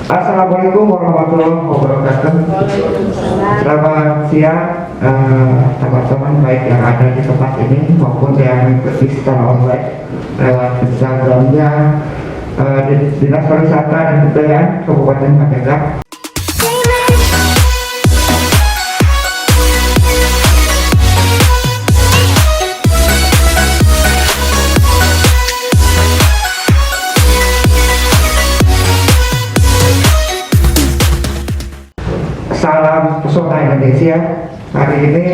Assalamualaikum warahmatullahi wabarakatuh. Selamat siang teman-teman, baik yang ada di tempat ini maupun yang mengikuti secara online lewat Instagramnya Dinas Pariwisata dan Kebudayaan Kabupaten Pandeglang. Salam pesona Indonesia. Hari ini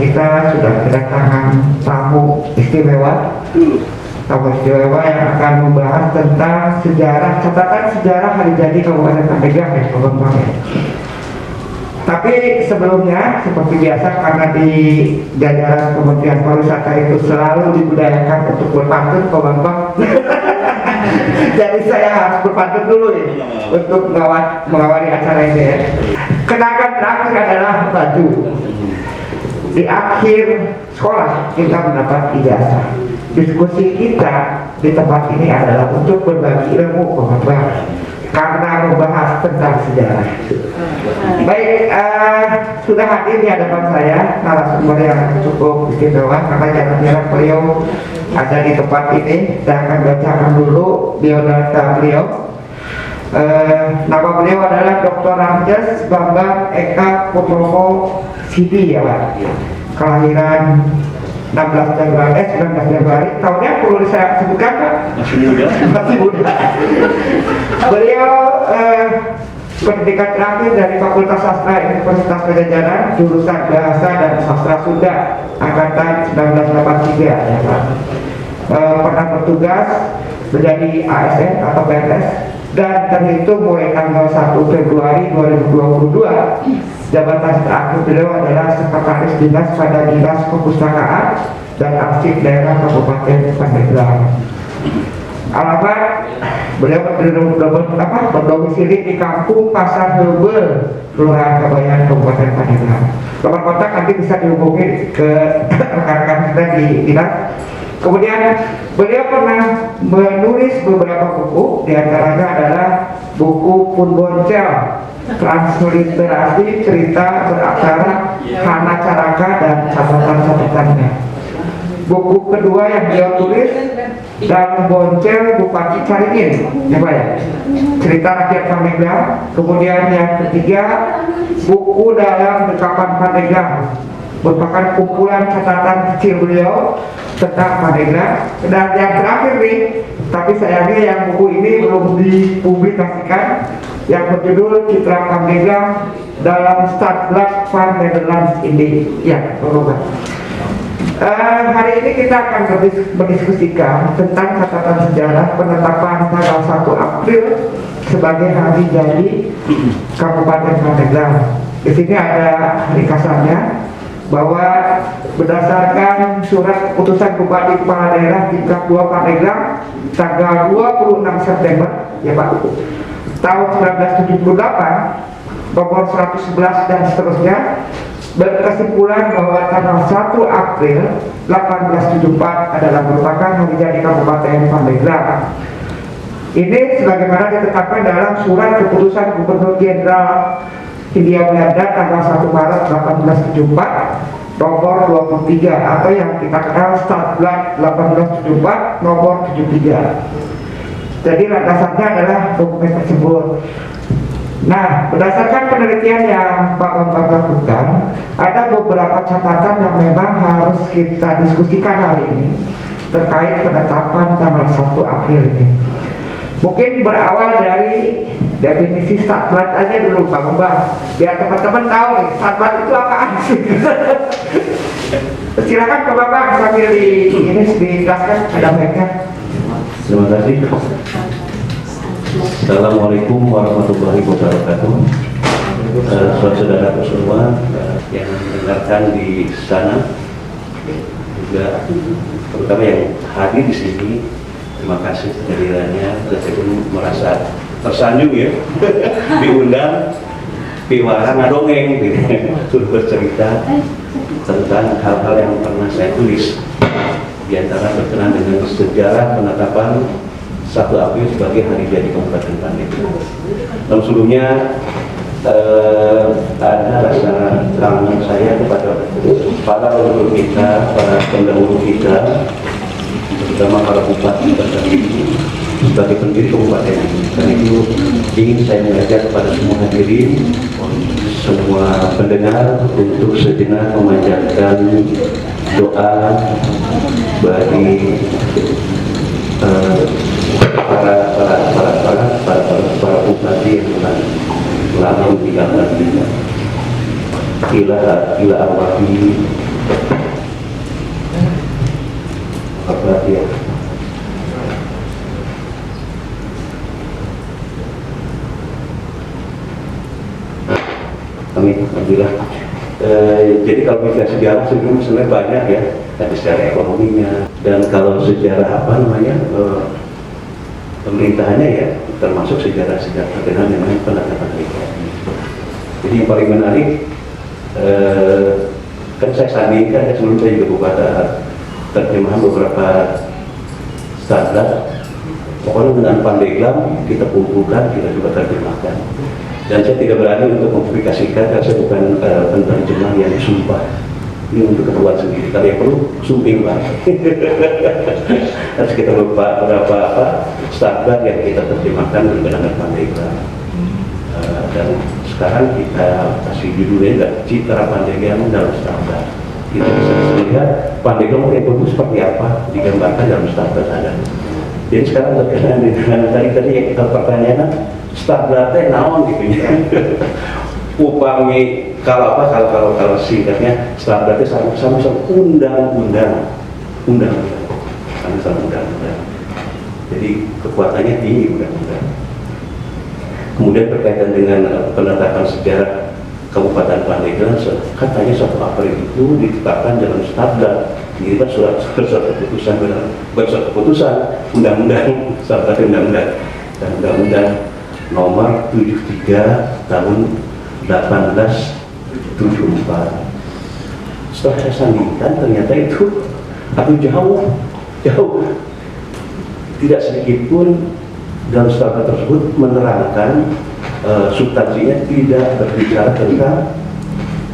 kita sudah kedatangan tamu istimewa yang akan membahas tentang catatan sejarah hari jadi Kabupaten Pandeglang ya, teman-teman. Tapi sebelumnya, seperti biasa, karena di jajaran Kementerian Pariwisata itu selalu dibudayakan untuk berpantun, teman-teman. Jadi saya harus berpantun dulu ini untuk mengawali acara ini ya. Kenangan terakhir adalah baju. Di akhir sekolah kita mendapat ijazah. Diskusi kita di tempat ini adalah untuk berbagi ilmu pengetahuan karena membahas tentang sejarah. Baik, sudah hadir di hadapan saya narasumber yang cukup istimewa karena jarang-jarang beliau ada di tempat ini. Saya akan bacakan dulu biodata beliau. Nama beliau adalah Dr. Ramjes Bambang Eka Purnomo Sidi ya Pak. Kelahiran 19 Januari. Tahunnya perlu saya sebutkan Pak? Masih muda. Beliau pendidikan terakhir dari Fakultas Sastra Universitas Pajajaran, jurusan Bahasa dan Sastra Sunda, angkatan 1983 ya Pak. Pernah bertugas menjadi ASN atau PNS dan terhitung mulai tanggal 1 Februari 2022 jabatan terakhir beliau adalah Sekretaris Dinas pada Dinas Perpustakaan dan Arsip Daerah Kabupaten Pandeglang. Alamat beliau berdomisili di Kampung Pasar Hebel, Kelurahan Kabayan, Kabupaten Pandeglang. Nomor kontak nanti bisa dihubungi ke rekan-rekan kita di dinas. Kemudian beliau pernah menulis beberapa buku, diantaranya adalah buku Pun Boncel, transliterasi cerita beraksara Hana Caraka dan catatan-catatannya. Buku kedua yang dia tulis Dan Boncel Bupati Caringin, ya Pak ya, cerita rakyat Pandeglang. Kemudian yang ketiga, buku dalam Dekapan Pandeglang, merupakan kumpulan catatan kecil beliau tentang Pandeglang. Dan yang terakhir nih, tapi sayangnya yang buku ini belum dipublikasikan, yang berjudul Citra Pandeglang dalam Stadblad van Nederlands Indie. Ya, berubah. Hari ini kita akan berdiskusikan tentang catatan sejarah penetapan tanggal 1 April sebagai hari jadi Kabupaten Pandeglang. Di sini ada ringkasannya bahwa berdasarkan surat keputusan Bupati Kepala Daerah tingkat 2 Pandeglang tanggal 26 September ya Pak, tahun 1978 nomor 111 dan seterusnya, berkesimpulan bahwa tanggal 1 April 1874 adalah merupakan hari jadi Kabupaten Pandeglang. Ini sebagaimana ditetapkan dalam surat keputusan Gubernur Jenderal Hindia Belanda tanggal 1 Maret 1874 nomor 23 atau yang kita kenal Stadblad 1874 nomor 73. Jadi landasannya adalah dokumen tersebut. Nah, berdasarkan penelitian yang Pak Bambang lakukan, ada beberapa catatan yang memang harus kita diskusikan hari ini terkait penetapan tanggal 1 April ini. Mungkin berawal dari definisi Stadblad aja dulu Pak Bambang, biar teman-teman tahu nih Stadblad itu apaan sih. Silakan Pak Bambang sambil ini dijelaskan, ada baiknya. Terima kasih. Assalamualaikum warahmatullahi wabarakatuh. Saudara-saudaraku semua yang mendengarkan di sana, juga terutama yang hadir di sini, terima kasih kehadirannya. Saya pun merasa tersanjung ya diundang piwara ngadongeng untuk bercerita tentang hal-hal yang pernah saya tulis, di antara berkenaan dengan sejarah penetapan 1 April sebagai hari jadi Kabupaten Pandeglang. Dan sebelumnya ada rasa kangen saya kepada para leluhur kita, para pendahulu kita, terutama para bupati dan ibu sebagai pendiri kabupaten. Dan itu ingin saya mengajak kepada semua hadirin, semua pendengar untuk sejenak memanjatkan doa bagi para bupati yang telah lama meninggalkan kita. Ila arwahi apa ya? Amin. Alhamdulillah. Jadi kalau bicara sejarah sebenarnya banyak ya, ada sejarah ekonominya, dan kalau sejarah apa namanya pemerintahannya ya termasuk sejarah-sejarah terkenal yang namanya penetapan PKI. Jadi yang paling menarik kan saya sandingkan ya, sebelum saya juga buka terjemahan beberapa standar. Pokoknya dengan Pandeglang kita kumpulkan, kita juga terjemahkan. Dan saya tidak berani untuk mempublikasikan karena saya bukan penerjemah yang sumpah. Ini untuk keperluan sendiri. Kalau yang perlu sumping Pak. Harus kita lupa beberapa standar yang kita terjemahkan dengan Pandeglang. Dan sekarang kita kasih judulnya Citra Pandeglang dalam Standar. Kita bisa lihat Pandeglang itu seperti apa digambarkan dalam standar ada. Jadi sekarang berkenaan dengan tadi yang kita pertanyakan standarnya naon gitu ya. Upami kalau singkatnya standarnya sama undang-undang. Jadi kekuatannya tinggi undang-undang. Kemudian berkaitan dengan penetapan sejarah Kabupaten Pandeglang, katanya 1 April itu ditetapkan dalam standar. Ini kan surat keputusan, undang-undang, salah satu undang-undang, dan undang-undang nomor 73 tahun 1874. Setelah saya sandingkan, ternyata itu jauh, tidak sedikit pun dalam standar tersebut menerangkan substansinya tidak berbicara tentang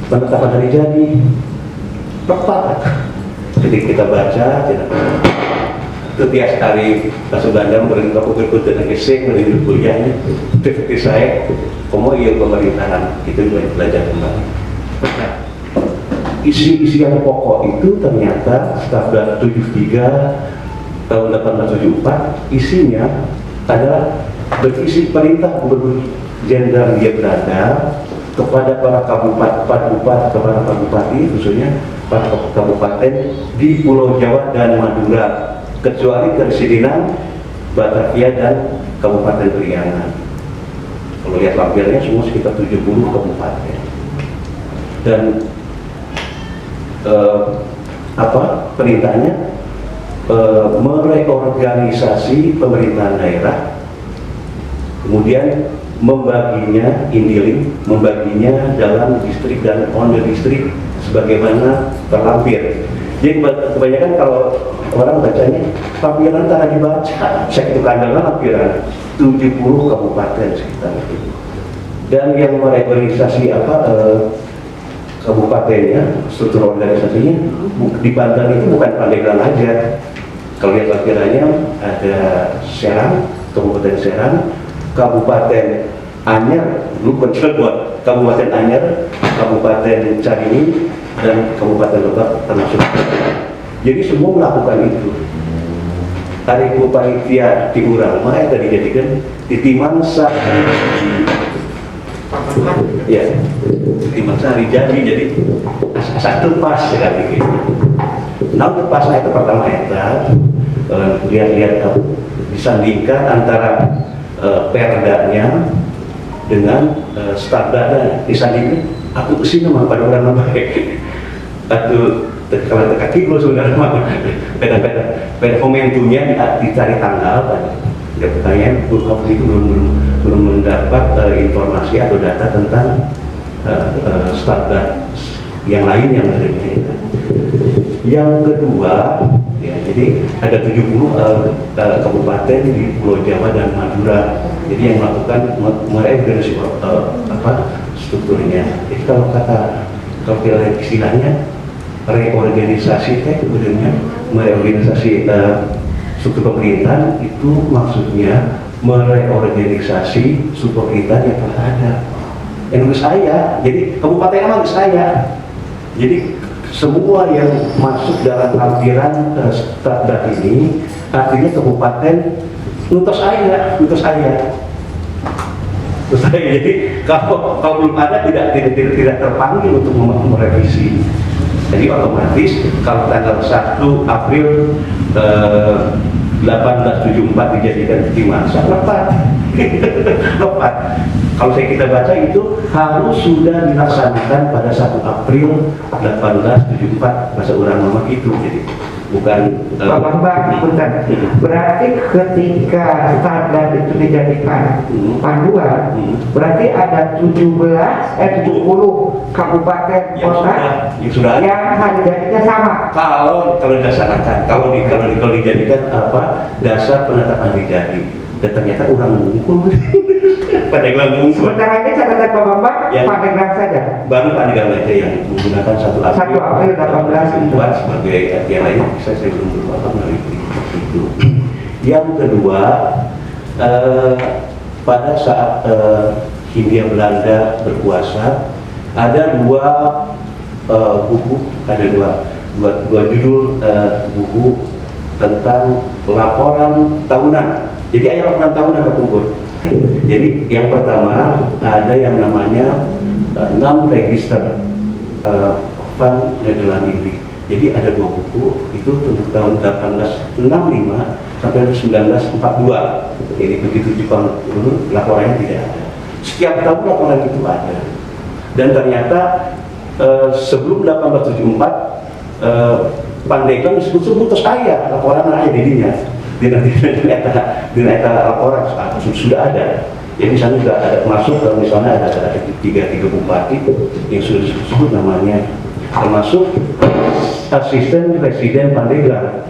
penetapan hari jadi. Tepat. Jadi kita baca, setiap hari masuk Bandung berikut dengan esek dari kuliahnya, seperti saya, iya pemerintahan itu belajar kembali. Isi yang pokok itu ternyata Standar 73 tahun 1874 isinya adalah berisi perintah Gubernur Jenderal dia berada kepada para bupati khususnya para kabupaten di Pulau Jawa dan Madura, kecuali Kersidinan, Batavia dan Kabupaten Priangan. Kalau lihat lampirnya semua sekitar 70 kabupaten. Dan perintahnya mereorganisasi pemerintahan daerah, kemudian membaginya dalam distrik dan on the distrik sebagaimana terlampir. Jadi kebanyakan kalau orang bacanya lampiran tak dibaca, saya itu kandangnya lampiran 70 kabupaten sekitar itu. Dan yang mereorganisasi kabupatennya, struktur organisasinya di Banten itu bukan Pandeglang aja. Kalau lihat lampirannya ada Serang, Kabupaten Serang, Kabupaten Anyar, Kabupaten Anyar, Kabupaten Caringin, dan Kabupaten Lebak termasuk. Jadi semua melakukan itu. Hari panitia di Urang, makanya tadi jadikan di Timangsa. Ya, di Timangsa hari jadi satu pas sekali gitu. Nah, pasnya itu pertama lihat disandingkan antara perdanya dengan standarnya, disandingkan aku kesini mah pada orang baik atau kalau kaki lo sebenarnya beda momentumnya dicari tanggal kan. Ya pertanyaan waktu itu belum mendapat informasi atau data tentang standar yang lain yang lainnya. Yang kedua ya, jadi Jadi ada 70 kabupaten di Pulau Jawa dan Madura. Jadi yang melakukan mereorganisasi strukturnya. Jadi kalau kita lihat istilahnya reorganisasi kemudiannya mereorganisasi struktur pemerintahan itu maksudnya mereorganisasi struktur pemerintahan yang telah ada. Yang saya, jadi kabupaten emang saya. Jadi semua yang masuk dalam lampiran Staddat ini artinya kabupaten nutus saya. Jadi kalau belum ada tidak terpanggil untuk merevisi. Jadi otomatis kalau tanggal 1 April 1874 dijadikan di masa lepas. Kalau kita baca itu harus sudah dilaksanakan pada 1 April 1874 bahasa orang lama itu. Jadi bukan Pak Bambang, berarti ketika Staddat itu dijadikan panduan, berarti ada 70 kabupaten kota yang hari jadinya sama. Kalau dilaksanakan, kalau dijadikan dasar penetapan hari jadi, dan ternyata orang mengumpul pada gelang Sementara ini catatan Pak Bambang, Pandeglang saja. Baru Pandeglang aja yang menggunakan 1 April 18 buat sebagai yang lain saya belum berapa itu. Yang kedua, pada saat Hindia Belanda berkuasa, ada dua buku, ada dua judul buku tentang laporan tahunan. Jadi ada laporan tahunan terkumpul. Jadi yang pertama ada yang namanya 6 register Van Nederland Indy. Jadi ada 2 buku itu untuk tahun 1865 sampai 1942. Jadi begitu Jepang dulu laporannya tidak ada. Setiap tahun laporan itu ada. Dan ternyata sebelum 1874 Pandeglang disebut saya laporan ada dirinya. Di laporan sudah ada. Jadi di sana sudah ada masuk, kalau misalnya ada tiga bupati yang sudah disebut namanya, termasuk asisten presiden Pandeglang.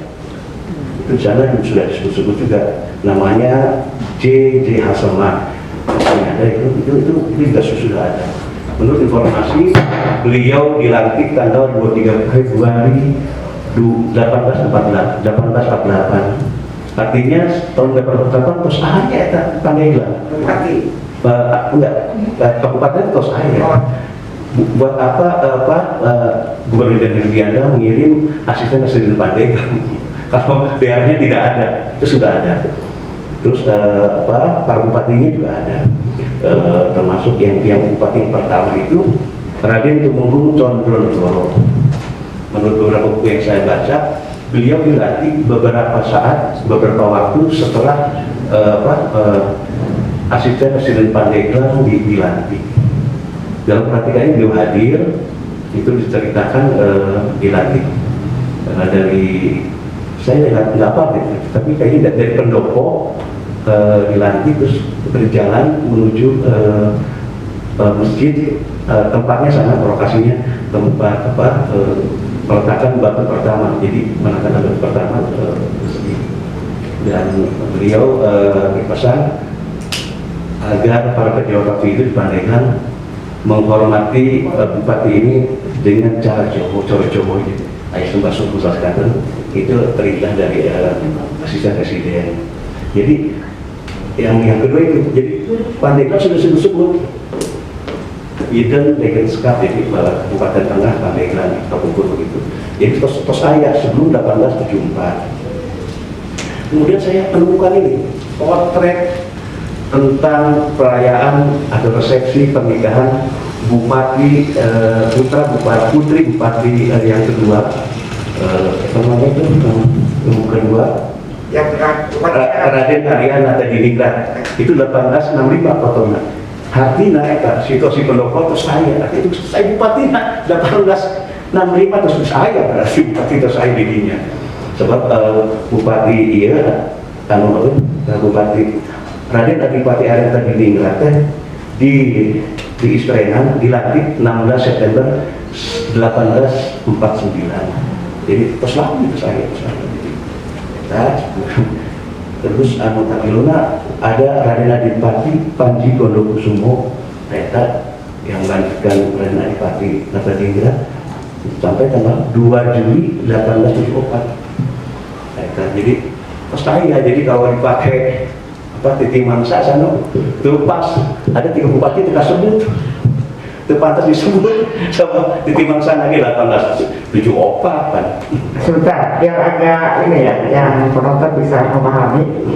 Itu di sana yang sudah disebut juga namanya J. Hasselman. Ada itu juga sudah ada. Menurut informasi, beliau dilantik tanggal 23 Februari 1848. Artinya tahun 1848 tos aja Pandeglang. Kabupaten tos aja. Buat Gubernur Hindia mengirim asisten Pandeglang. Kalau PR-nya tidak ada, itu sudah ada. Terus para bupatinya juga ada. Termasuk yang bupati pertama itu Raden Tumenggung Condronegoro. Menurut beberapa buku yang saya baca, beliau dilantik beberapa waktu setelah asisten Pandeglang dilantik. Dalam praktikanya beliau hadir, itu diceritakan dilantik dari saya nggak apa tapi kayaknya dari pendopo dilantik terus berjalan menuju masjid, tempatnya sana lokasinya tempat peletakan batu pertama. Jadi menetapkan batu pertama dan beliau berpesan agar para pejabat waktu itu di Pandeglang menghormati bupati ini dengan cara Jawa gitu. Ayah sembah suku sekarang itu perintah dari asisten presiden. Jadi yang kedua itu, jadi Pandeglang sudah disebut Hidden Regenskap, jadi Kabupaten Tengah Pandeglang terkumpul begitu. Jadi tos saya sebelum 1874. Kemudian saya menemukan ini potret tentang perayaan atau resepsi pernikahan Bupati Putri Bupati yang kedua, namanya itu yang kedua, yang Raden Ariana Tadiningrat itu 1865 fotonya. Hartina eta situasi pendopo terus saya, itu saya bupati 1865 terus saya berarti bupati terus saya dirinya. Sebab bupati bupati Raden Adipati Ariana Tadiningrat di Istrenan dilantik 16 September 1849. Jadi terus lama itu saya. Terus anu Tapiluna ada Raden Adipati Panji Gondokusumo eta yang melanjutkan Raden Adipati Kartadiningrat sampai tanggal 2 Juli 1874. Eta jadi pas ya, jadi kalau dipakai titi mangsa sana itu pas ada 3 bupati itu sebut itu pantas disebut sama titi mangsa lagi 1874 kan. Sebentar, biar agak ini ya, yang penonton bisa memahami.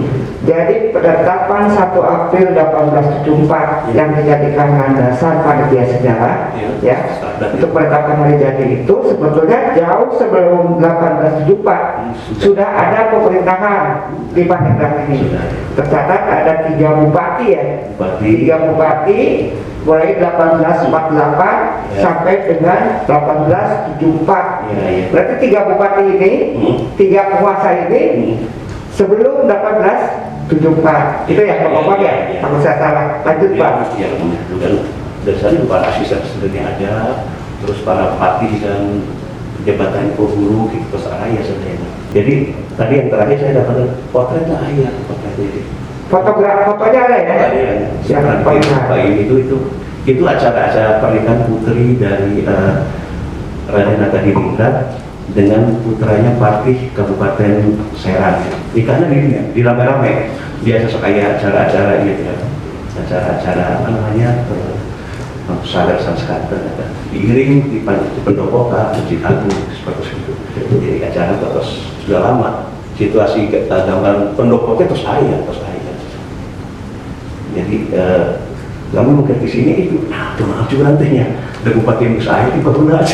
Jadi penetapan 1 April 1874 yang dijadikan landasan panitia sejarah, ya, untuk penetapan hari jadi itu sebetulnya jauh sebelum 1874 sudah ada pemerintahan di Pandeglang ini. Tercatat ada 3 bupati ya, 3 bupati mulai 1848 sampai dengan 1874. Berarti 3 bupati ini, 3 penguasa ini sebelum 1874. Itu ya Pak ya? Kalau saya salah. Lanjut Pak. Ya, dan dari sana para asisten sebenarnya ada, terus para bupati dan jabatan guru di Pesaraya sebenarnya. Jadi tadi yang terakhir saya dapat potretnya ayah, potretnya. Fotonya ada ya? Siapa itu acara pernikahan putri dari Raden Kartadiningrat dengan putranya Patih Kabupaten Serang. Nikahnya di rame-rame. Biasa kayak acara-acara gitu ya. Acara-acara apa namanya? Sadar sanskata diiring di pendopo ke Masjid Agung seperti itu. Jadi acara terus sudah lama. Situasi gambar pendopo itu terus ayah. Jadi kamu mungkin di sini itu, maaf juga nantinya ada bupati yang saya di Pakunas.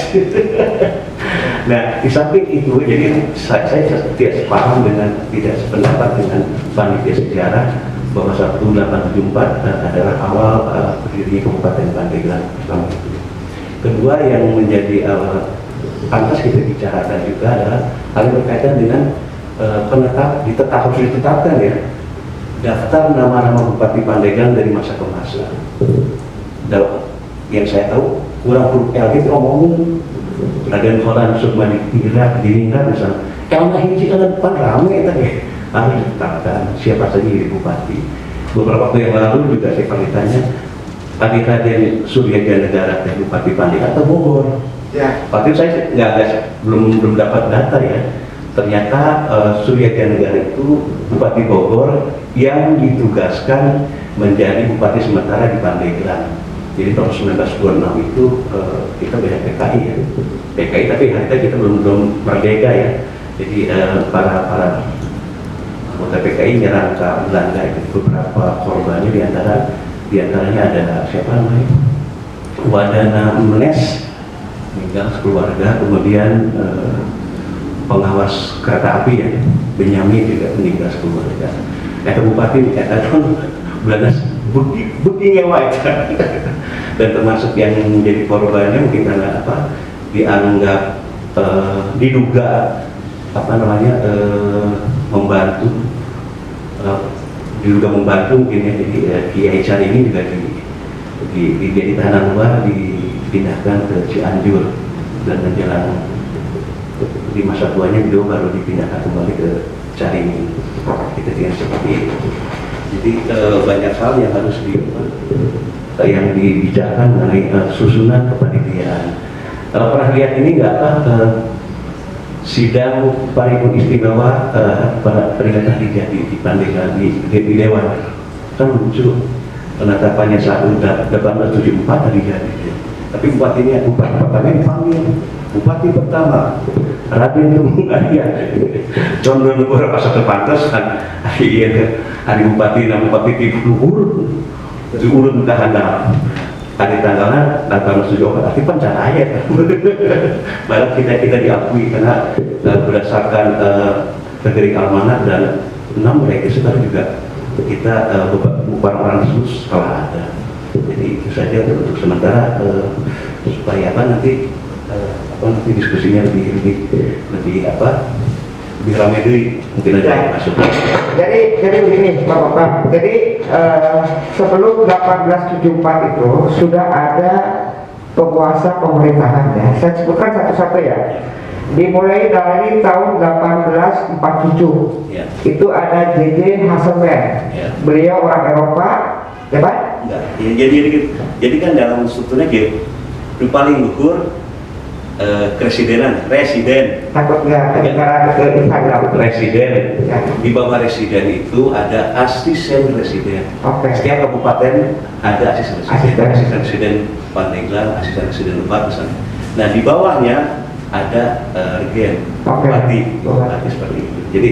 Nah, di samping itu, jadi saya tidak sepaham dengan, tidak sependapat dengan panitia sejarah bahwa 1874 adalah awal berdiri Kabupaten Pandeglang pertama itu. Kedua yang menjadi pantas kita bicarakan juga adalah hal yang berkaitan dengan harus ditetapkan ya daftar nama-nama Bupati Pandeglang dari masa ke masa. Yang saya tahu kurang huruf L itu omongin Raden Horan Sukmadiningrat misalnya. Kalau hiji kan depan rame tadi harus ditetapkan siapa saja jadi bupati. Beberapa waktu yang lalu juga saya pernah ditanya tadi Raden Suryadyanegara dan Bupati Pandeglang atau Bogor. Ya. Waktu itu saya belum dapat data ya. Ternyata Suryadyanegara itu Bupati Bogor yang ditugaskan menjadi Bupati sementara di Pandeglang. Jadi tahun 1926 itu kita banyak PKI ya. PKI tapi kita belum merdeka ya. Jadi para anggota PKI nyerang ke Belanda itu beberapa korbannya diantaranya ada siapa namanya? Wadana Menes meninggal sekeluarga, kemudian pengawas kereta api ya Benyamin juga meninggal sekeluarga. Kata bupati tahun Belanda bukti nyewa itu dan termasuk yang menjadi korbannya mungkin karena dianggap diduga membantu mungkin ya. Jadi Kiai Cari ini juga di tahanan luar dipindahkan ke Cianjur dan menjelang di masa tuanya beliau baru dipindahkan kembali ke Caringin. Kita tidak seperti itu. Jadi banyak hal yang harus dibicarakan mengenai susunan kepanitiaan. Pernah lihat ini nggak sidang paripurna istimewa peringatan di Pandeglang di Dewan kan lucu penetapannya 1874 tadi jadi. Tapi bupati pertama dipanggil bupati pertama Raden Tumungaya condong beberapa satu pantas kan hari bupati tidur luhur diurut tahanan hari tanggalnya tanggal 7 tapi pancaraya baru kita diakui karena berdasarkan negeri almanah dan 6 mereka sekarang juga kita orang khusus setelah ada. Jadi itu saja untuk sementara supaya nanti diskusinya lebih ramai dulu mungkin aja masuk. Jadi begini Bapak. Jadi sebelum 1874 itu sudah ada penguasa pemerintahan ya. Saya sebutkan satu-satu ya. dimulai dari tahun 1847. Ya. Itu ada J.J. Hasselblad. Ya. Beliau orang Eropa, ya Pak? Enggak. Ya, jadi kan dalam strukturnya gitu. Yang paling luhur residen. Takut nggak kedengaran ke Instagram. Residen. Ya. Di bawah residen itu ada asisten residen. Oke. Setiap kabupaten ada asisten residen. Asisten residen Pandeglang, asisten residen Lebak misalnya. Nah di bawahnya ada regen, Oke. bupati seperti itu. Jadi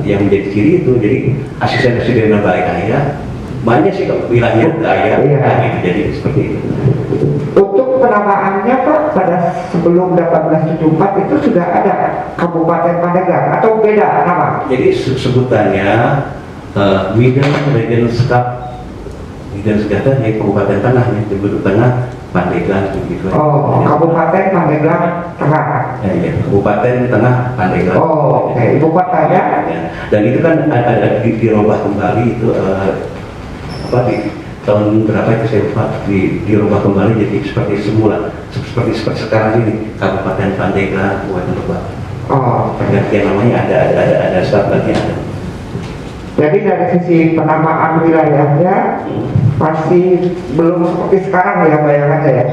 yang menjadi ciri itu, jadi asisten residen baik kaya, banyak sih kalau wilayahnya kaya, Iya. nah, gitu, jadi seperti itu. Untuk penamaannya Pak, pada sebelum 1874 itu sudah ada Kabupaten Pandeglang atau beda nama? Jadi sebutannya Midan Regenskap, Midan Segata ya Kabupaten Tengah, ya bentuk Tengah Pandeglang begitu. Oh, Kabupaten Pandeglang Tengah. Ya, Kabupaten Tengah Pandeglang. Oh, oke. Ibu kotanya? Ya. Dan itu kan ada dirubah kembali itu apa di tahun berapa itu saya lupa, dirubah kembali jadi seperti semula, seperti sekarang ini Kabupaten Pandeglang, Kabupaten Lebak. Oh, Pergantian namanya ada startnya ada. jadi dari sisi penamaan wilayahnya masih belum seperti sekarang ya bayangannya ya.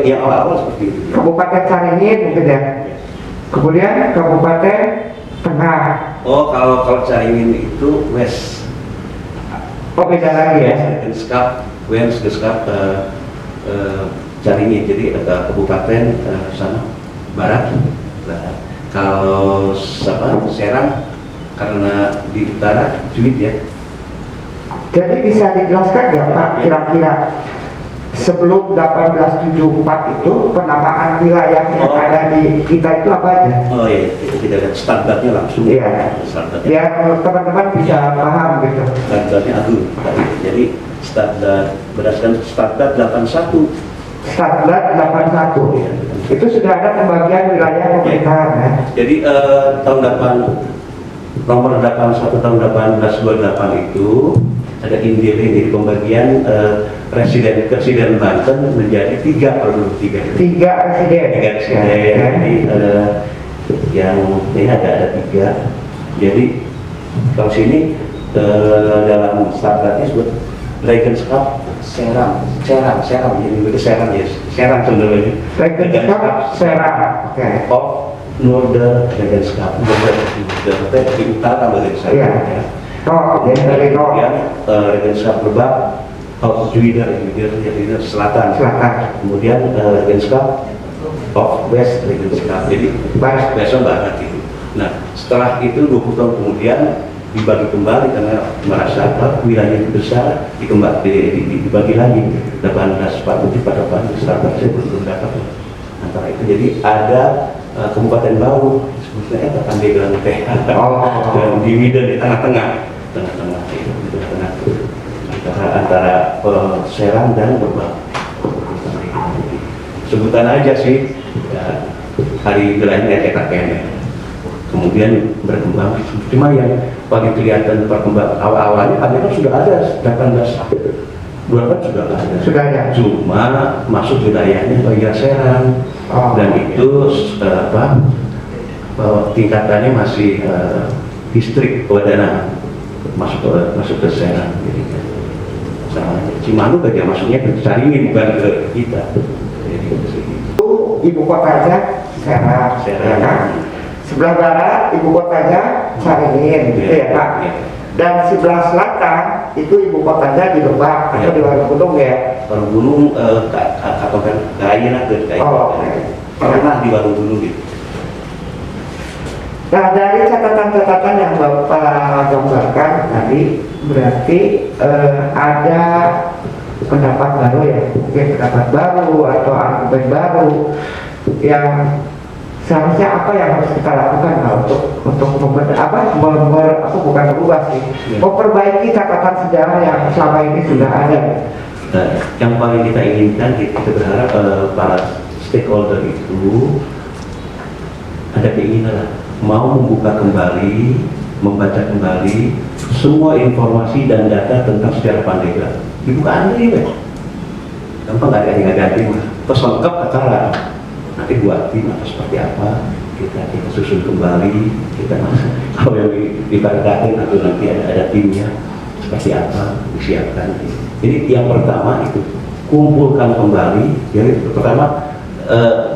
Yang awal-awal seperti itu. Kabupaten Caringin mungkin ya. Kemudian Kabupaten Tengah. Oh, kalau Caringin itu West. Oh, beda lagi ya. West Caringin. Jadi kabupaten sana barat. Nah, kalau Serang karena di utara Juit ya. Jadi bisa dijelaskan nggak Pak kira-kira sebelum 1874 itu penamaan wilayah yang ada di kita itu apa aja? Oh iya, kita lihat standarnya langsung. Iya. Standarnya. Biar teman-teman bisa paham gitu. Standarnya aduh. Jadi standar berdasarkan standar 81. Standar 81 itu sudah ada pembagian wilayah pemerintahan ya. Jadi nomor 81 tahun 1828 itu ada jadi pembagian residen Banten menjadi 3/3. Tiga residen. Ya. Jadi yang ini ada 3. Jadi kalau sini dalam standarnya disebut Regenskap Serang, jadi itu Serang ya, Serang sebenarnya. Regenskap Serang. Oke. Of Northern Regenskap, di utara dari saya. Iya. Ya. Oh, dari Kemudian Regenskap Lebak, of Juider jadi selatan. Kemudian Regenskap of West Regenskap, jadi Barat. barat itu. Nah, setelah itu 20 tahun kemudian dibagi kembali karena merasa wilayah itu besar, dibagi lagi 1847 pada standar saya belum dapat antara itu. Jadi ada kabupaten baru sebetulnya Pandeglang teh. Dan di Midan di tengah-tengah itu antara Serang dan Lebak. Sebutan aja sih ya, hari wilayahnya cetak pendek. Kemudian berkembang, cuma yang paling kelihatan perkembangan awalnya Pandeglang sudah ada 1828 sudah ada. Cuma masuk wilayahnya bagian Serang. Dan itu tingkatannya masih distrik Wadana masuk ke Serang. Jadi, sama Cimanuk aja masuknya ke Caringin bukan ke kita. Jadi, itu ibu kotanya Serang. Ya kan? Sebelah barat ibu kotanya Caringin, gitu ya Pak. Dan sebelah selatan itu ibu kotanya di Lebak atau di Warung Gunung ya. Warung Gunung kayaknya pernah di Warung Gunung gitu. Nah, dari catatan-catatan yang Bapak gambarkan tadi berarti ada pendapat baru ya, mungkin pendapat baru atau argumen baru yang seharusnya apa yang harus kita lakukan untuk memperbaiki catatan sejarah yang selama ini sudah ada. Nah, yang paling kita inginkan, kita berharap para stakeholder itu ada keinginan mau membuka kembali, membaca kembali semua informasi dan data tentang sejarah Pandeglang. Dibuka aja ya, gampang nggak ada yang ganti, terus lengkap katalah. Nah, nanti buat tim atau seperti apa, kita susun kembali, kita masuk. Kalau yang dibarengkan atau nanti ada timnya seperti apa disiapkan. Jadi yang pertama itu kumpulkan kembali. Jadi pertama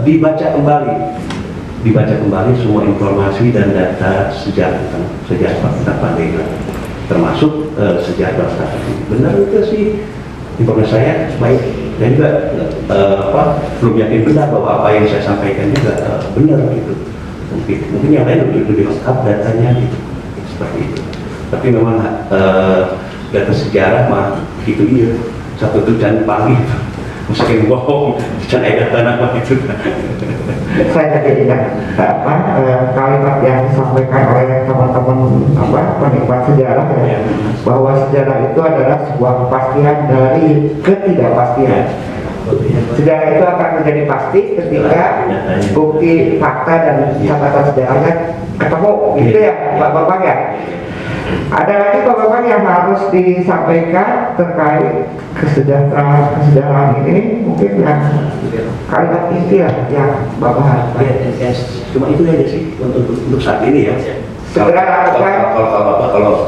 dibaca kembali semua informasi dan data sejarah tentang Pandeglang, termasuk sejarah bangsa ini. Benar itu sih informasi saya baik, dan juga belum yakin benar bahwa apa yang saya sampaikan juga benar gitu. Mungkin yang lain lebih lengkap datanya gitu, seperti itu. Tapi memang data sejarah mah gitu iya, satu itu jangan panggil mungkin bohong, jangan ada nama itu. Saya tadi ingat kalimat yang disampaikan oleh teman-teman penikmat sejarah ya, bahwa sejarah itu adalah sebuah kepastian dari ketidakpastian. Sejarah itu akan menjadi pasti ketika bukti fakta dan catatan sejarahnya ketemu, gitu ya Bapak ya. Ada lagi Bapak yang harus disampaikan terkait kesejahteraan ini, mungkin yang kalimat inti lah yang Bapak harapkan. Cuma itu aja sih untuk saat ini ya. Segera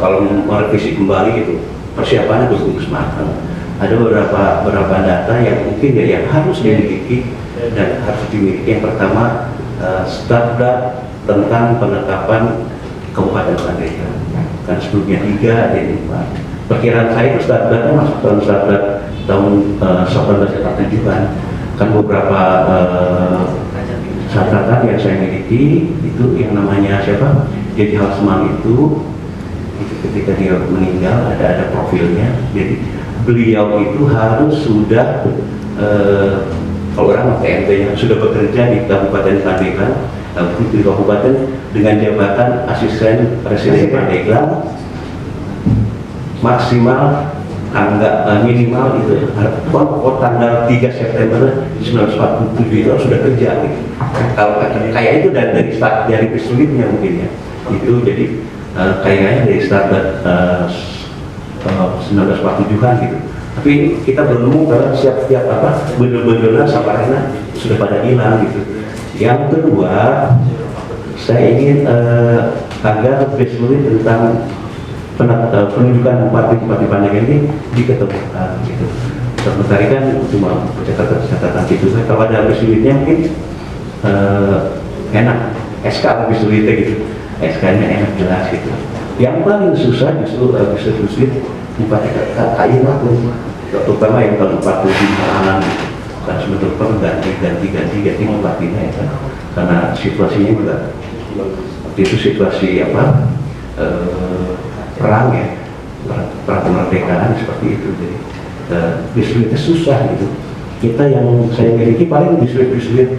kalau merevisi kembali itu persiapannya bagus matang. Ada beberapa data yang mungkin yang harus dimiliki dan harus dimiliki. Yang pertama standar tentang penetapan Kabupaten Pandeglang. Kan sebelumnya 3 dan 4. Perkiraan saya itu standarnya masuk tahun 1947-an. Kan beberapa catatan yang saya miliki itu yang namanya siapa? Jadi Halsman itu ketika dia meninggal ada profilnya. Jadi beliau itu harus sudah kalau orang PMT-nya sudah bekerja di Kabupaten Pandeglang, di kabupaten dengan jabatan asisten presiden Pandeglang, maksimal minimal itu tanggal 3 September 1947 itu sudah kerja gitu. Kalau kayak itu dari pesulitnya mungkin ya itu, jadi kayaknya dari start 1947-an gitu. Tapi kita belum nemu karena setiap bener-bener Saparena sudah pada hilang gitu. Yang kedua, saya ingin agar pesulit tentang penunjukan bupati Pandeglang ini diketemukan gitu. Sementara kan cuma catatan gitu. Kalau ada pesulitnya mungkin enak, SK pesulitnya gitu. SK-nya enak jelas gitu. Yang paling susah justru pesulit bupati KKI lah, terutama yang tahun 45-an gitu. Kan sebenarnya ganti bupatinya ya kan, karena situasinya juga itu situasi perang ya, perang kemerdekaan seperti itu. Jadi disulit susah gitu. Kita yang saya miliki paling disulit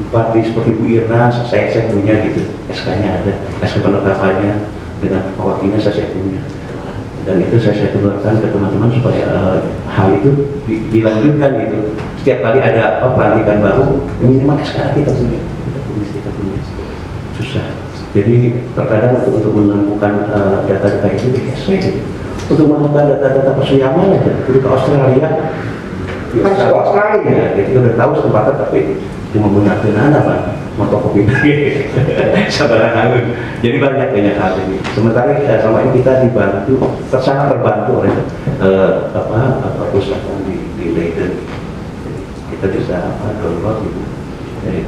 bupati seperti Bu Irna, saya punya gitu, SK-nya ada, SK penetapannya dengan wakilnya saya punya. Dan itu saya tularkan ke teman-teman supaya hal itu dilanjutkan gitu. Setiap kali ada pelantikan baru, minimal sekarang kita punya. Susah. Jadi terkadang untuk menemukan data-data itu gitu. Untuk menemukan data-data persiapan aja, itu ke Australia. Ke Australia ya, jadi udah tahu kesempatan tapi cuma menggunakan fotokopi sabaran alun. Jadi banyak hal ini. Sementara selama ini kita dibantu, sangat terbantu oleh pusat di Leiden. Kita bisa download gitu. Jadi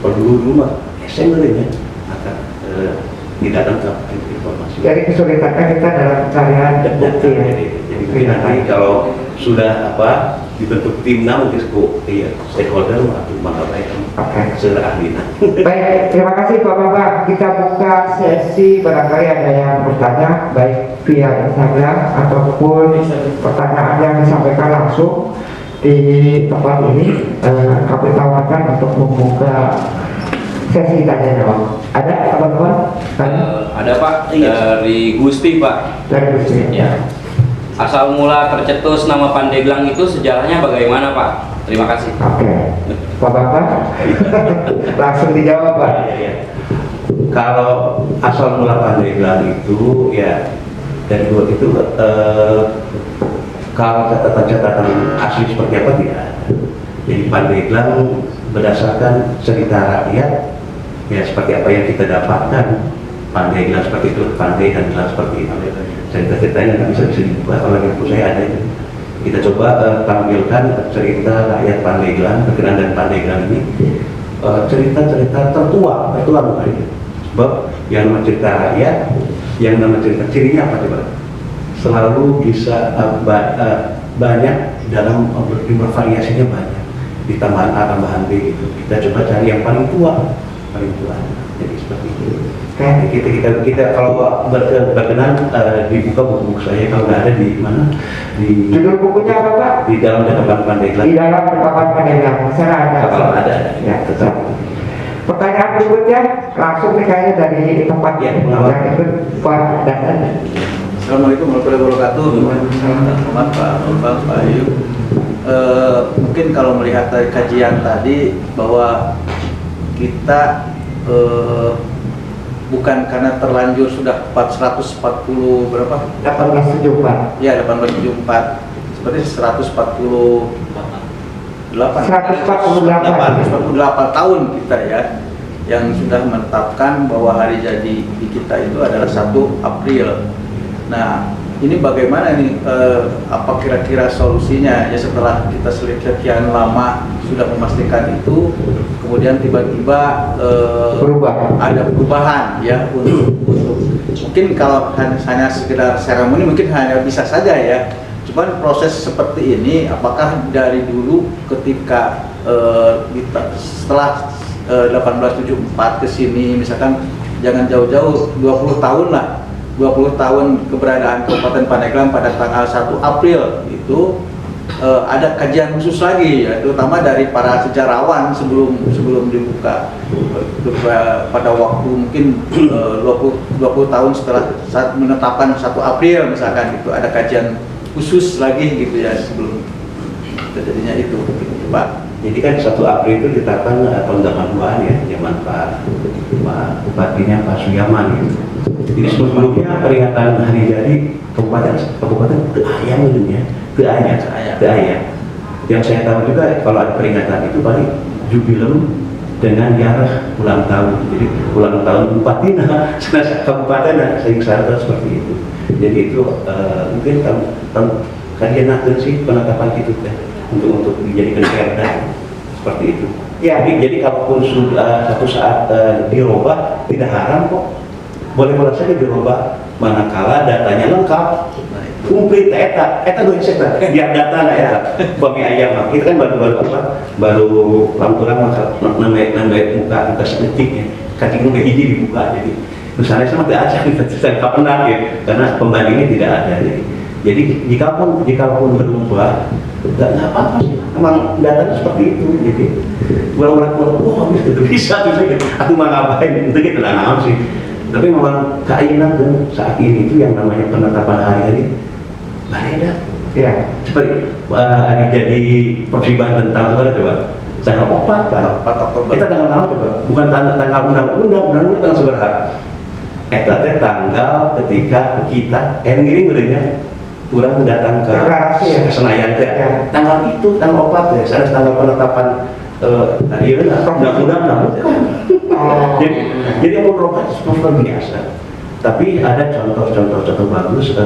kalau dulu mah sebenarnya akan tidak lengkap informasi. Jadi kesulitannya kita dalam pencarian bukti ya. Jadi nanti kalau sudah dibentuk timnya mungkin stakeholder atau mana baik sudah ahlinya. Baik, terima kasih Bapak-Bapak. Kita buka sesi barangkali ada yang bertanya baik via Instagram ataupun pertanyaan yang disampaikan langsung di tempat ini. Kami tawarkan untuk membuka sesi tanya jawab. Ada teman-teman? Ada Pak, dari Gusti Pak. Dari Gusti. Ya. Asal mula tercetus nama Pandeglang itu sejarahnya bagaimana Pak? Terima kasih. Oke, Bapak-Bapak langsung dijawab Pak. Kalau asal mula Pandeglang itu ya dari dua itu kalau catatan-catatan asli seperti apa tidak ada. Jadi Pandeglang berdasarkan cerita rakyat, ya seperti apa yang kita dapatkan. Pandeglang seperti itu, Pandeglang seperti itu. Cerita-ceritanya nggak bisa dibuka, kalau di buku saya ada itu. Kita coba tampilkan cerita rakyat Pandeglang, berkenaan dengan Pandeglang ini, cerita-cerita tertua mungkin. Sebab yang nama cerita rakyat, yang nama cerita cirinya apa coba? Selalu bisa banyak dalam bervariasinya banyak. Di tambahan A, tambahan B gitu. Kita coba cari yang paling tua. Jadi seperti itu. Kita kalau berkenan dibuka buku saya, kalau nggak ada di mana, di Judul bukunya apa Pak? di dalam Dekapan Pandeglang. Di dalam Dekapan Pandeglang. Sana ada. Kalau ada. Ya, tetap. Pertanyaan berikutnya langsung nih kayaknya dari tempat Ya, yang ikut Pak Dadan. Assalamualaikum warahmatullahi wabarakatuh. Selamat Pak Nurban, Pak Ayub. Mungkin kalau melihat dari kajian tadi bahwa kita bukan karena terlanjur sudah 440 berapa? 1874. Ya 1874 seperti 148 tahun kita ya yang sudah menetapkan bahwa hari jadi di kita itu adalah 1 April. Nah ini bagaimana nih apa kira-kira solusinya ya setelah kita sekian lama sudah memastikan itu, kemudian tiba-tiba ada perubahan ya untuk mungkin kalau hanya sekedar seremoni mungkin hanya bisa saja ya, cuman proses seperti ini apakah dari dulu ketika setelah 1874 ke sini misalkan jangan jauh-jauh 20 tahun lah, 20 tahun keberadaan Kabupaten Pandeglang pada tanggal 1 April itu ada kajian khusus lagi ya, terutama dari para sejarawan sebelum dibuka pada waktu mungkin 20 tahun setelah saat menetapkan 1 April misalkan itu ada kajian khusus lagi gitu ya sebelum terjadinya itu gitu, Pak. Jadi kan 1 April itu ditetapkan tahun 82-an ya, zaman Pak Bupatinya Pak Suyaman gitu. Jadi sebelumnya peringatan hari jadi kabupaten Keayang itu ya, Keayang. Yang saya tahu juga kalau ada peringatan itu paling jubilem dengan ziarah ulang tahun. Jadi ulang tahun Bupatina, kabupaten saya seperti itu. Jadi itu mungkin kalian nanti sih penetapan itu kan untuk dijadikan perda seperti itu. Ya. Jadi kalaupun sudah satu saat dirubah tidak haram kok. Boleh saja dirubah manakala datanya lengkap. Komplit eta dua set biar data lah ya. Bami ayam kita kan baru lampuran nambah muka sedetik ya. Kacing nggak hiji dibuka jadi misalnya sama tidak aja kita pernah ya karena pembandingnya tidak ada jadi jikapun berubah nggak apa-apa sih emang datanya seperti itu jadi orang habis itu bisa tuh saya aku mau ngapain itu kita nggak tahu sih tapi memang keinginan dan saat ini itu yang namanya penetapan hari berbeda Ya. seperti hari jadi Provinsi Banten tahun berapa coba tanggal 4 Oktober kita tanggal apa coba bukan tanggal undang-undang tanggal seberapa eta teh tanggal ketika kita ngiring udahnya kurang datang ke Senayan teh tanggal itu tanggal 4 ya ada tanggal penetapan tadi undang-undang jadi mau rokat seperti biasa tapi ada contoh bagus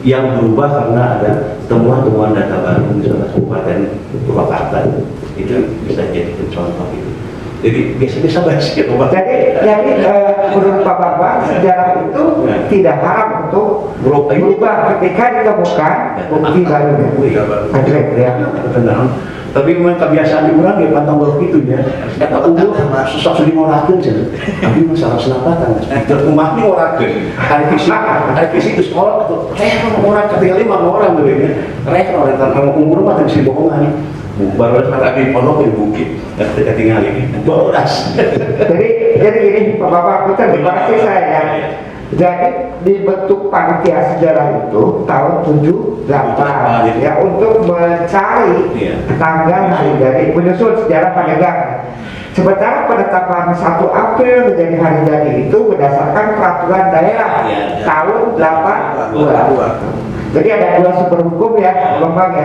yang berubah karena ada temuan data baru misalnya Kabupaten Purwakarta itu bisa jadi contoh itu. Jadi biasa bahas gitu Pak. Jadi menurut Pak Bapak sejarah itu tidak haram untuk berubah ketika ditemukan bukti barunya. Ya. Tapi memang kebiasaan di orang ya pantang begitu ya. Kata umur susah sedih ngorahkeun cenah. Tapi masalah senapatan. Itu rumah ni ngorahkeun. Hari fisik itu sekolah atau orang ketinggalan 5 orang gitu ya. Rek orang tentang umur mah bisa bohongan. Baru ada di pondok di bukit. Ketinggalan boras. Jadi ini Pak Bapak kita berarti saya. Jadi dibentuk panitia sejarah itu tahun 78 ya untuk mencari tanggal hari jadi menyusun sejarah Pandeglang. Sementara penetapan 1 April menjadi hari jadi itu berdasarkan peraturan daerah tahun 82. Jadi ada dua sumber hukum ya, Bang ya.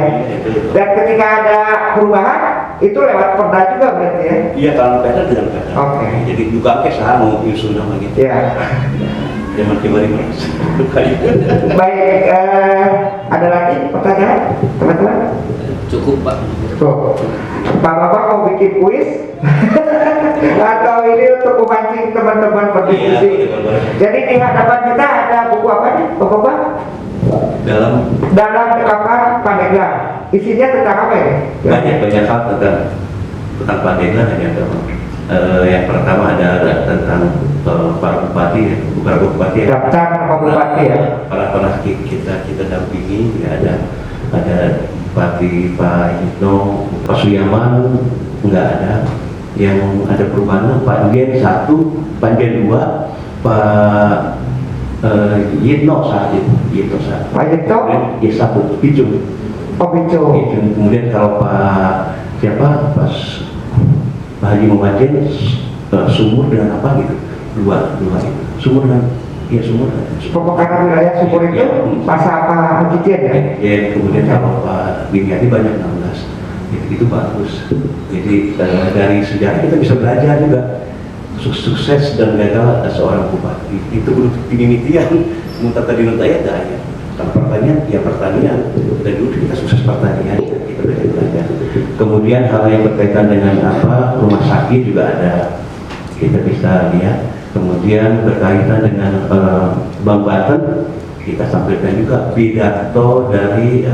Dan ketika ada perubahan itu lewat perda juga berarti ya? Iya, kalau perda dengan perda. Oke. Jadi juga kesah mau nyusun nama gitu. Ya. Zaman kemarin Baik, ada lagi pertanyaan teman-teman? Cukup Pak. Tuh, Pak Bapak mau bikin kuis atau ini untuk memancing teman-teman berdiskusi? Iya, Jadi di hadapan kita ada buku apa nih, Pak Bapak? dalam Apa Pandeglang. Isinya tentang apa ini? banyak hal tentang Pandeglang hanya yang pertama ada tentang para bupati ya. Daftar nama bupati ya. Para kita dampingi ya, ada Bupati Pak Yitno, Pak Suyaman nggak ada, yang ada perubahan Pak Gen 1, Pak Gen 2, Pak Yitno saat itu, Pak Yitno? Ya satu, Picung. Oh, Picu. Kemudian kalau Pak siapa, Pak Haji Muhammad sumur dengan apa gitu, dua itu. Sumur dengan Pemekaran wilayah sumur itu masa apa Haji Jen ya? Ya, kemudian kalau Pak Biniati banyak 16, itu bagus. Jadi dari sejarah kita bisa belajar juga sukses dan gagal seorang bupati. Itu bentuk penelitian, muntah tadi nutaya daya. Kalau pertanian, dan dulu kita sukses pertanian, kita belajar. Kemudian hal yang berkaitan dengan rumah sakit juga ada, kita bisa lihat. Kemudian berkaitan dengan Bank Banten, kita sampaikan juga pidato dari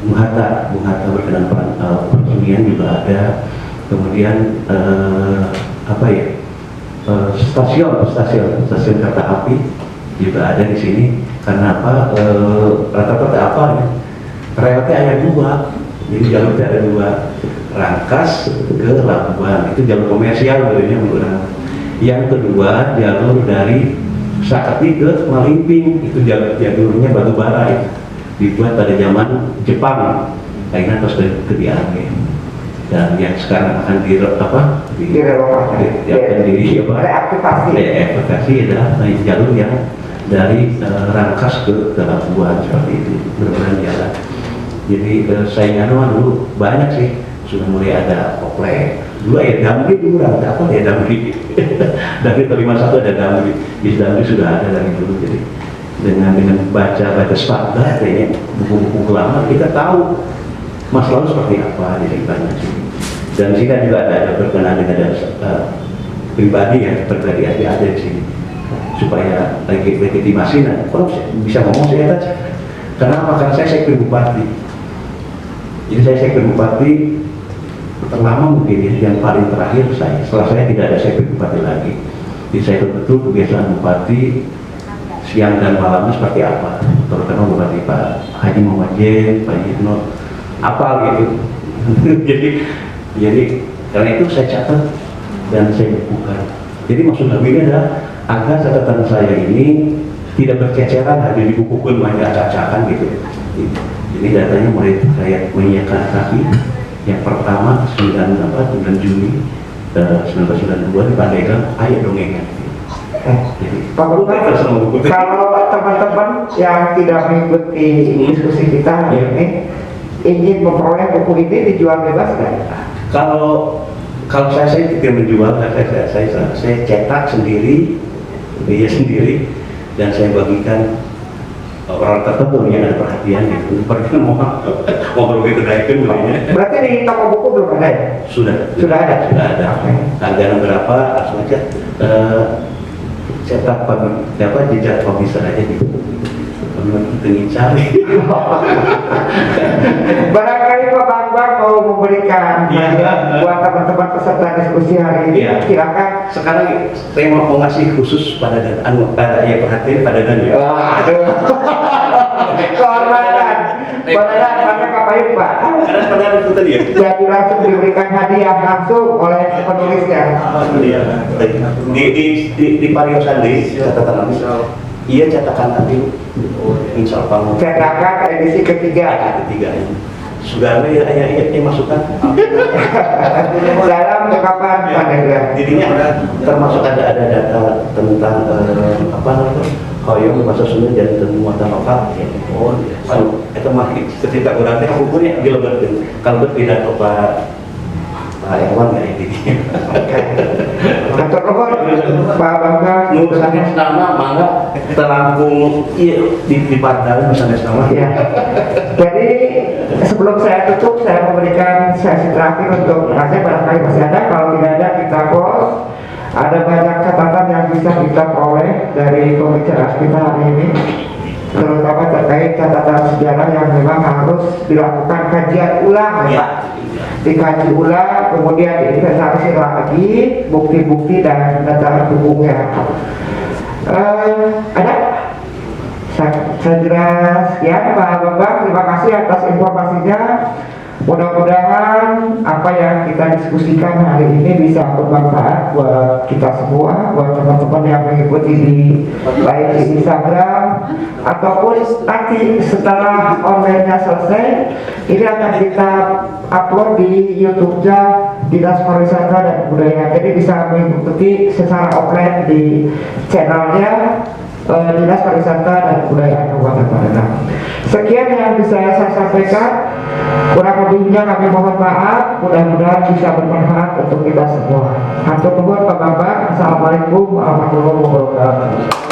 Bung Hatta berkenaan peresmian juga ada. Kemudian stasiun kereta api juga ada di sini. Karena rata-rata relnya hanya 2, jadi jalurnya ada 2, Rangkas ke Labuan, itu jalur komersial menurutnya. Yang kedua jalur dari Sakti ke Malimping, itu jalurnya batu bara itu dibuat pada zaman Jepang, akhirnya terus ke diambil. Dan yang sekarang akan reaktivasi adalah jalur yang dari Rangkas ke Labuan, seperti itu benar-benar jalan. Jadi saingan dulu banyak sih, sudah mulai ada Oplek. Dulu ya Damri dulu ada apa ya Damri dari 51 ada Damri, di Damri sudah ada dari dulu. Jadi dengan baca spanda kayaknya buku-buku lama kita tahu masa lalu seperti apa, jadi banyak sih. Dan sini juga ada berkenaan dengan pribadi ada di sini supaya legitimasi. Nah, kalau bisa ngomong saya aja. Kenapa? Karena saya sektor bupati. Jadi saya sektor bupati terlama mungkin yang paling terakhir saya. Setelah saya tidak ada sektor bupati lagi. Jadi saya betul kebiasaan bupati siang dan malamnya seperti apa. Terutama bupati Pak Haji Muhammad Jen, Pak Yitno, apa gitu. jadi karena itu saya catat dan saya bukukan. Jadi maksud kami adalah agar catatan saya ini tidak berceceran hanya dibukukan hanya acak-acakan gitu. Jadi datanya mulai saya menyiapkan kaki. Yang pertama 9 Juni 1992 di Pandeglang, ayo dongengan. Pak Bapak, kalau teman-teman yang tidak mengikuti diskusi kita hari ini ingin memperoleh buku ini dijual bebas nggak? Kalau saya tidak menjual, saya cetak sendiri, biaya sendiri, dan saya bagikan orang tertentu yang ada perhatian gitu. Perhatian mau berbagi kenaikan mulainya. Berarti di toko buku belum ada ya? Sudah ada. Anggaran berapa? Langsung aja cetak jejak komisen aja gitu. Ingin cari. Barangkali Pak Bambang mau memberikan buat teman-teman peserta diskusi hari ini. Silakan. Sekarang saya mau ngasih khusus pada perhatian pada Dan ya. Kehormatan. Padahal banyak ngapain Pak? Karena pada itu tadi ya. Jadi langsung diberikan hadiah langsung oleh penulisnya. Di Pario Sandi catatan iya cetakan tadi insya Allah cetakan edisi ketiga sudah ada yang masukkan dalam ungkapan Pandeglang. Jadinya termasuk ada data tentang hoyong masa Sunda jadi temu mata lokal ya. Oh, kalau itu mah ketika orang teh hukumnya dilebatkeun. Kalau berpidato Pak Irwan ya ini. Kantor nuhun Pak Bangga. Nu sanes nama mangga terlampung ieu di pantai nu sanes nama. Ya. Jadi sebelum saya tutup, saya memberikan sesi terakhir untuk Raja. Barangkali masih ada, kalau tidak ada kita close. Ada banyak catatan yang bisa kita peroleh dari pembicaraan kita hari ini, terutama terkait catatan sejarah yang memang harus dilakukan kajian ulang ya. Dikaji ulang, kemudian diinventarisir lagi bukti-bukti dan data dukungnya. Ada? Saya kira sekian Pak Bambang, terima kasih atas informasinya. Mudah-mudahan apa yang kita diskusikan hari ini bisa bermanfaat buat kita semua, buat teman-teman yang mengikuti di baik di Instagram ataupun nanti setelah online-nya selesai, ini akan kita upload di YouTube-nya Dinas Pariwisata dan Budaya. Jadi bisa mengikuti secara offline di channelnya Dinas Pariwisata dan Budaya Kabupaten Padang. Sekian yang bisa saya sampaikan. Kurang lebihnya kami mohon maaf. Mudah-mudahan bisa bermanfaat untuk kita semua. Hatur nuhun Pak Bambang. Assalamualaikum warahmatullahi wabarakatuh.